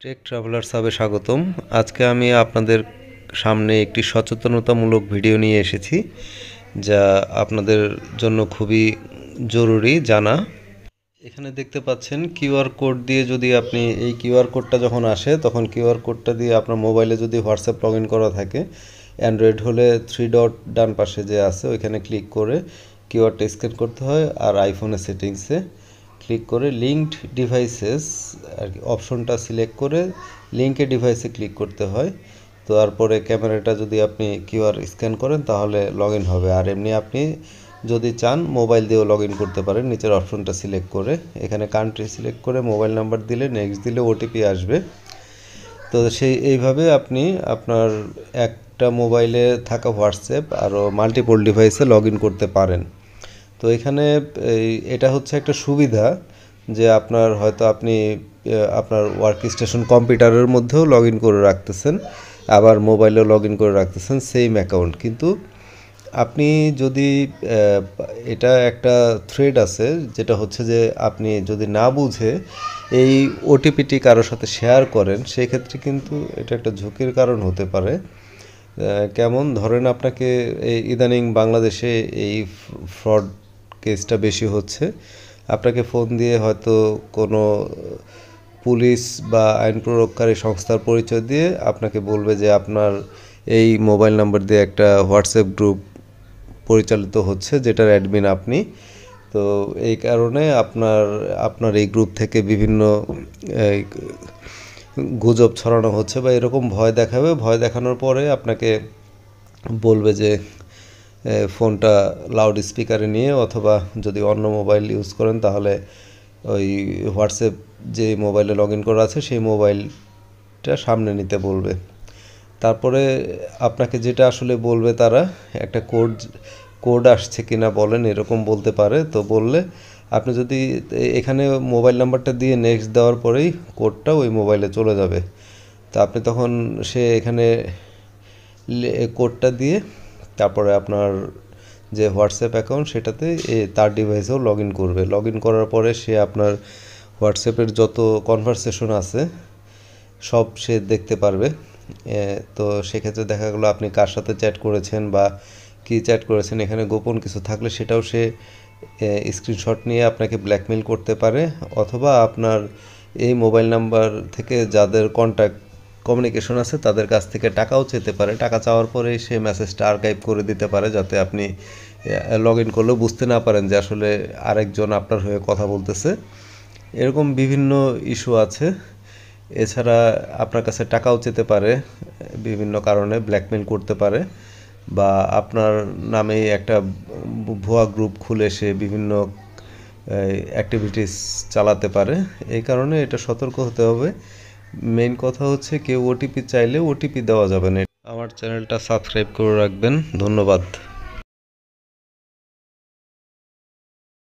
Take traveller সাবে স্বাগতম। আজকে আমি আপনাদের সামনে একটি সচেতনতামূলক ভিডিও নিয়ে এসেছি, যা আপনাদের জন্য খুবই জরুরি জানা। এখানে দেখতে পাচ্ছেন কিউআর কোড দিয়ে, যদি আপনি এই কিউআর কোডটা যখন আসে তখন কিউআর কোডটা দিয়ে আপনার মোবাইলে যদি হোয়াটসঅ্যাপ লগ ইন করা থাকে, অ্যান্ড্রয়েড হলে 3 ডট ডান পাশে যে আছে ওইখানে ক্লিক করে কিউআরটা স্ক্যান করতে হয়, আর আইফোনের সেটিংসে ক্লিক করে লিঙ্কড ডিভাইসেস আর কি অপশনটা সিলেক্ট করে লিঙ্কের ডিভাইসে ক্লিক করতে হয়। তো তারপরে ক্যামেরাটা যদি আপনি কিউআর স্ক্যান করেন তাহলে লগ ইন হবে। আর এমনি আপনি যদি চান মোবাইল দিয়েও লগ ইন করতে পারেন। নিচের অপশনটা সিলেক্ট করে এখানে কান্ট্রি সিলেক্ট করে মোবাইল নাম্বার দিলে, নেক্সট দিলে ওটিপি আসবে। তো এইভাবে আপনি আপনার একটা মোবাইলে থাকা হোয়াটসঅ্যাপ আরও মাল্টিপল ডিভাইসে লগ ইন করতে পারেন। তো এখানে এটা হচ্ছে একটা সুবিধা যে আপনি আপনার ওয়ার্ক স্টেশন কম্পিউটারের মধ্যেও লগ ইন করে রাখতেছেন, আবার মোবাইলেও লগ ইন করে রাখতেছেন সেম অ্যাকাউন্ট। কিন্তু আপনি যদি এটা একটা থ্রেড আছে, যেটা হচ্ছে যে আপনি যদি না বুঝে এই ওটিপিটি কারোর সাথে শেয়ার করেন, সেই ক্ষেত্রে কিন্তু এটা একটা ঝুঁকির কারণ হতে পারে। কেমন ধরেন, আপনাকে ইদানিং বাংলাদেশে এই ফ্রড কেসটা বেশি হচ্ছে। আপনাকে ফোন দিয়ে হয়তো কোনো পুলিশ বা আইন প্রয়োগকারী সংস্থার পরিচয় দিয়ে আপনাকে বলবে যে আপনার এই মোবাইল নাম্বার দিয়ে একটা হোয়াটসঅ্যাপ গ্রুপ পরিচালিত হচ্ছে, যেটার অ্যাডমিন আপনি। তো এই কারণে আপনার এই গ্রুপ থেকে বিভিন্ন গুজব ছড়ানো হচ্ছে বা এরকম ভয় দেখাবে। ভয় দেখানোর পরে আপনাকে বলবে যে ফোনটা লাউড স্পিকারে নিয়ে, অথবা যদি অন্য মোবাইল ইউজ করেন তাহলে ওই হোয়াটসঅ্যাপ যে মোবাইলে লগ ইন করা আছে সেই মোবাইলটা সামনে নিতে বলবে। তারপরে আপনাকে যেটা আসলে বলবে, তারা একটা কোড আসছে কিনা বলেন, এরকম বলতে পারে। তো বললে আপনি যদি এখানে মোবাইল নাম্বারটা দিয়ে নেক্সট দেওয়ার পরেই কোডটা ওই মোবাইলে চলে যাবে। তো আপনি তখন এখানে কোডটা দিয়ে তারপরে আপনার যে হোয়াটসঅ্যাপ অ্যাকাউন্ট সেটাতে তার ডিভাইসেও লগ ইন করবে। লগ ইন করার পরে সে আপনার হোয়াটসঅ্যাপের যত কনভারসেশন আছে সব সে দেখতে পারবে। তো সেক্ষেত্রে দেখা গেলো আপনি কার সাথে চ্যাট করেছেন বা কী চ্যাট করেছেন, এখানে গোপন কিছু থাকলে সেটাও সে স্ক্রিনশট নিয়ে আপনাকে ব্ল্যাকমেল করতে পারে। অথবা আপনার এই মোবাইল নাম্বার থেকে যাদের কন্ট্যাক্ট কমিউনিকেশন আছে তাদের কাছ থেকে টাকাও চেতে পারে। টাকা চাওয়ার পরে সে মেসেজটা আর্কাইভ করে দিতে পারে, যাতে আপনি লগ ইন করলেও বুঝতে না পারেন যে আসলে আরেকজন আপনার হয়ে কথা বলতেছে। এরকম বিভিন্ন ইস্যু আছে। এছাড়া আপনার কাছে টাকাও চেতে পারে, বিভিন্ন কারণে ব্ল্যাকমেল করতে পারে, বা আপনার নামে একটা ভুয়া গ্রুপ খুলে সে বিভিন্ন অ্যাক্টিভিটিস চালাতে পারে। এই কারণে এটা সতর্ক হতে হবে। মেইন কথা হচ্ছে কেউ ওটিপি চাইলে ওটিপি দেওয়া যাবে না। আমার চ্যানেলটা সাবস্ক্রাইব করে রাখবেন। ধন্যবাদ।